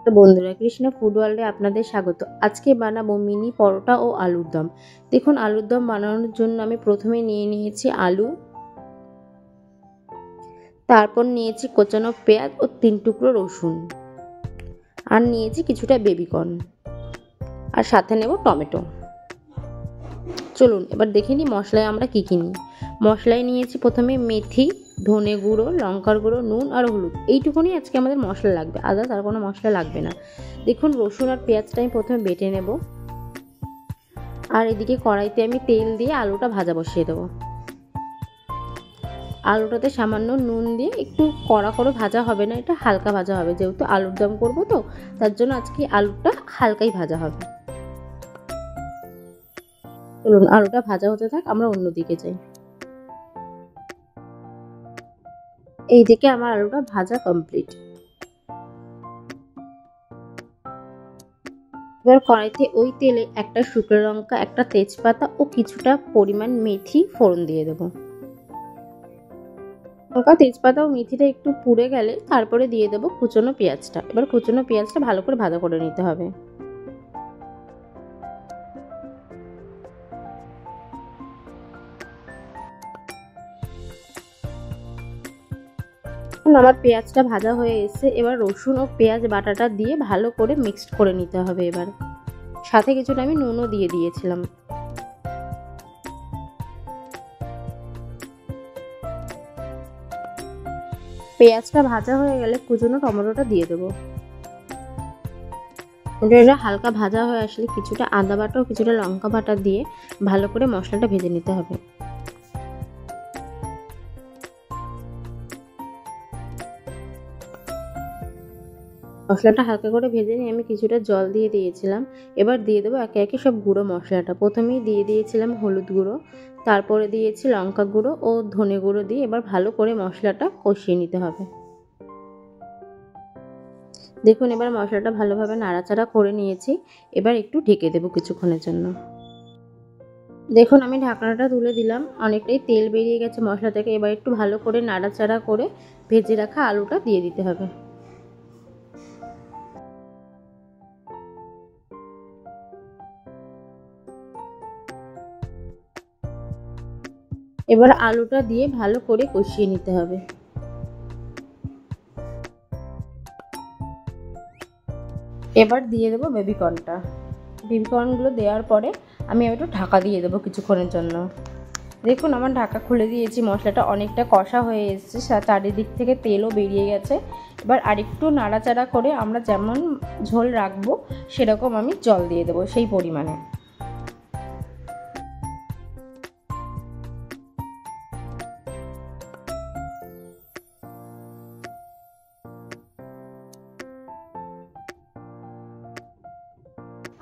তো বন্ধুরা, কৃষ্ণা ফুড ওয়ার্ল্ডে আপনাদের স্বাগত। আজকে বানাবো মিনি পরোটা ও আলুর দম। দেখুন, আলুর দম বানানোর জন্য আমি প্রথমে নিয়ে নিয়েছি আলু, তারপর নিয়েছি কোচানো পেঁয়াজ ও 3 টুকরো রসুন, আর নিয়েছি কিছুটা বেবিকর্ন, আর সাথে নেব টমেটো। চলুন এবার দেখে নিই মশলায় আমরা কী কী নিই। মশলায় নিয়েছি প্রথমে মেথি, ধনে গুঁড়ো, লঙ্কার গুঁড়ো, নুন আর হলুদ। এইটুকুনি আজকে আমাদের মশলা লাগবে, আদার্স আর কোনো মশলা লাগবে না। দেখুন, রসুন আর পেঁয়াজটা আমি প্রথমে বেটে নেব, আর এদিকে কড়াইতে আমি তেল দিয়ে আলুটা ভাজা বসিয়ে দেবো। আলুটাতে সামান্য নুন দিয়ে একটু কড়া করে ভাজা হবে না, এটা হালকা ভাজা হবে, যেহেতু আলুর দম করবো তো তার জন্য আজকে আলুটা হালকাই ভাজা হবে। চলুন আলুটা ভাজা হতে থাক, আমরা অন্যদিকে যাই। এইদিকে আমার আলুটা ভাজা কমপ্লিট। এবার কড়াইতে ওই তেলে একটা শুকনো লঙ্কা, একটা তেজপাতা ও কিছুটা পরিমাণ মেথি ফোড়ন দিয়ে দেবো। লঙ্কা, তেজপাতা ও মেথিটা একটু পুড়ে গেলে তারপরে দিয়ে দেবো কুচনো পেঁয়াজটা। এবার কুচনো পেঁয়াজটা ভালো করে ভাজা করে নিতে হবে। আমার পেঁয়াজটা ভাজা হয়ে এসেছে, এবার রসুন ও পেঁয়াজ বাটাটা দিয়ে ভালো করে মিক্সড করে নিতে হবে। এবার সাথে কিছুটা আমি নুনও দিয়ে দিয়েছিলাম। পেঁয়াজটা ভাজা হয়ে গেলে কুচনো টমেটোটা দিয়ে দেবো। এটা হালকা ভাজা হয়ে আসলে কিছুটা আদা বাটা ও কিছুটা লঙ্কা বাটা দিয়ে ভালো করে মশলাটা ভেজে নিতে হবে। মশলাটা হালকা করে ভেজে নিয়ে আমি কিছুটা জল দিয়ে দিয়েছিলাম। এবার দিয়ে দেবো একে একে সব গুঁড়ো মশলাটা। প্রথমেই দিয়ে দিয়েছিলাম হলুদ গুঁড়ো, তারপরে দিয়েছি লঙ্কা গুঁড়ো ও ধনে গুঁড়ো দিয়ে এবার ভালো করে মশলাটা কষিয়ে নিতে হবে। দেখুন, এবার মশলাটা ভালোভাবে নাড়াচাড়া করে নিয়েছি। এবার একটু ঢেকে দেবো কিছুক্ষণের জন্য। দেখুন, আমি ঢাকনাটা তুলে দিলাম, অনেকটাই তেল বেরিয়ে গেছে মশলা থেকে। এবার একটু ভালো করে নাড়াচাড়া করে ভেজে রাখা আলুটা দিয়ে দিতে হবে। এবার আলুটা দিয়ে ভালো করে কষিয়ে নিতে হবে। এবার দিয়ে দেবো বেবিকর্নটা। বেবিকর্নগুলো দেওয়ার পরে আমি একটু ঢাকা দিয়ে দেবো কিছুক্ষণের জন্য। দেখুন, আমার ঢাকা খুলে দিয়েছি, মশলাটা অনেকটা কষা হয়ে এসেছে, চারিদিক থেকে তেলও বেরিয়ে গেছে। এবার আরেকটু নাড়াচাড়া করে আমরা যেমন ঝোল রাখবো সেরকম আমি জল দিয়ে দেবো সেই পরিমাণে।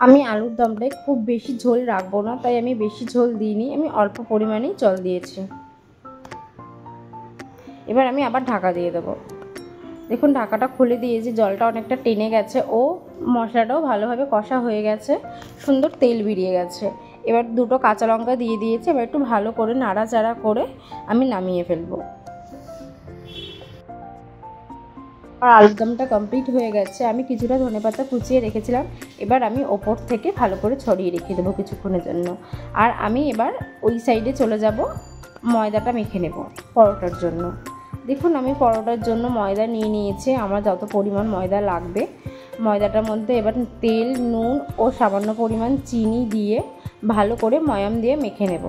আমি আলুর দমটায় খুব বেশি ঝোল রাখবো না, তাই আমি বেশি ঝোল দিইনি, আমি অল্প পরিমাণেই জল দিয়েছি। এবার আমি আবার ঢাকা দিয়ে দেবো। দেখুন, ঢাকাটা খুলে দিয়েছি, জলটা অনেকটা টেনে গেছে ও মশলাটাও ভালোভাবে কষা হয়ে গেছে, সুন্দর তেল বেরিয়ে গেছে। এবার দুটো কাঁচা লঙ্কা দিয়ে দিয়েছি। এবার একটু ভালো করে নাড়াচাড়া করে আমি নামিয়ে ফেলবো। আর আলুর দমটা কমপ্লিট হয়ে গেছে। আমি কিছুটা ধনেপাতা কুচিয়ে রেখেছিলাম, এবার আমি ওপর থেকে ভালো করে ছড়িয়ে রেখে দেবো কিছুক্ষণের জন্য। আর আমি এবার ওই সাইডে চলে যাব, ময়দাটা মেখে নেব পরোটার জন্য। দেখুন, আমি পরোটার জন্য ময়দা নিয়ে নিয়েছি, আমার যত পরিমাণ ময়দা লাগবে। ময়দাটার মধ্যে এবার তেল, নুন ও সামান্য পরিমাণ চিনি দিয়ে ভালো করে ময়াম দিয়ে মেখে নেব।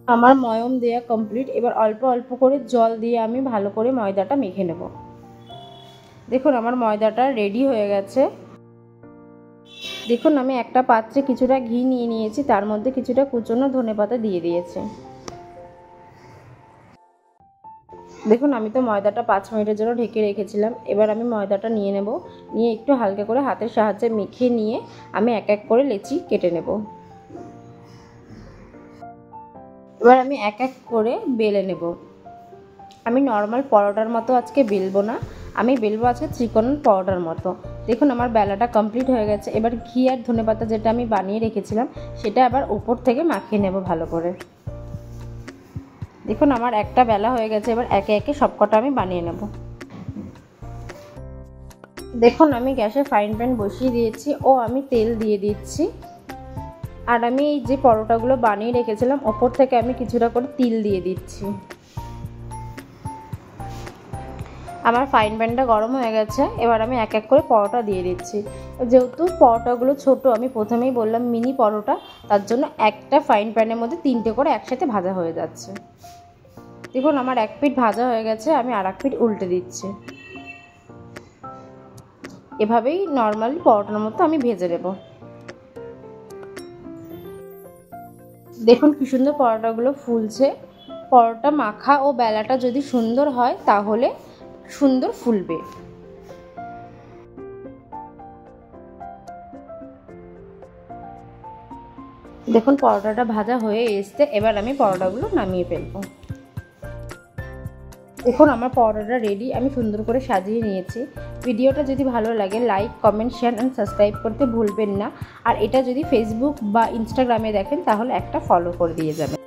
আমার ময়াম দেওয়া কমপ্লিট। এবার অল্প অল্প করে জল দিয়ে আমি ভালো করে ময়দাটা মেখে নেব। দেখুন, আমার ময়দাটা রেডি হয়ে গেছে। দেখুন, আমি একটা পাত্রে কিছুটা ঘি নিয়ে নিয়েছি, তার মধ্যে কিছুটা কুচনো ধনেপাতা দিয়ে দিয়েছি। দেখুন, আমি তো ময়দাটা 5 মিনিটের জন্য ঢেকে রেখেছিলাম। এবার আমি ময়দাটা নিয়ে নেব, নিয়ে একটু হালকা করে হাতের সাহায্যে মেখে নিয়ে আমি এক এক করে লেচি কেটে নেব। এবার আমি এক এক করে বেলে নেব। আমি নর্মাল পরোটার মতো আজকে বেলবো না, আমি বেলবো আজকে ত্রিকোণ পরোটার মতো। দেখুন আমার বেলাটা কমপ্লিট হয়ে গেছে। এবার ঘি আর ধনেপাতা যেটা আমি বানিয়ে রেখেছিলাম সেটা আবার উপর থেকে মাখিয়ে নেব ভালো করে। দেখুন আমার একটা বেলা হয়ে গেছে। এবার একে একে সবকটা আমি বানিয়ে নেব। দেখুন আমি গ্যাসে ফ্রাইং প্যান বসিয়ে দিয়েছি ও আমি তেল দিয়ে দিচ্ছি। আর আমি এই যে পরোটাগুলো বানিয়ে রেখেছিলাম ওপর থেকে আমি কিছুটা করে তিল দিয়ে দিচ্ছি। আমার ফ্রাইং প্যানটা গরম হয়ে গেছে। এবার আমি এক এক করে পরোটা দিয়ে দিচ্ছি। যেহেতু পরোটাগুলো ছোট, আমি প্রথমেই বললাম মিনি পরোটা, তার জন্য একটা ফ্রাইং প্যানের মধ্যে 3টে করে একসাথে ভাজা হয়ে যাচ্ছে। দেখুন আমার এক পিঠ ভাজা হয়ে গেছে, আমি আর এক পিঠ উল্টে দিচ্ছি। এভাবেই নর্মালি পরোটার মতো আমি ভেজে নেব। দেখুন কি সুন্দর পরোটাগুলো ফুলছে। পরোটা মাখা ও বেলাটা যদি সুন্দর হয় তাহলে সুন্দর ফুলবে। দেখুন পরোটাটা ভাজা হয়ে এসছে। এবার আমি পরোটাগুলো নামিয়ে ফেলবো। দেখুন আমার পরোটাটা রেডি। আমি সুন্দর করে সাজিয়ে নিয়েছি। ভিডিওটা যদি ভালো লাগে like, comment, share and subscribe করতে ভুলবেন না। আর এটা যদি ফেসবুক বা ইনস্টাগ্রামে দেখেন তাহলে একটা ফলো করে দিয়ে যাবেন।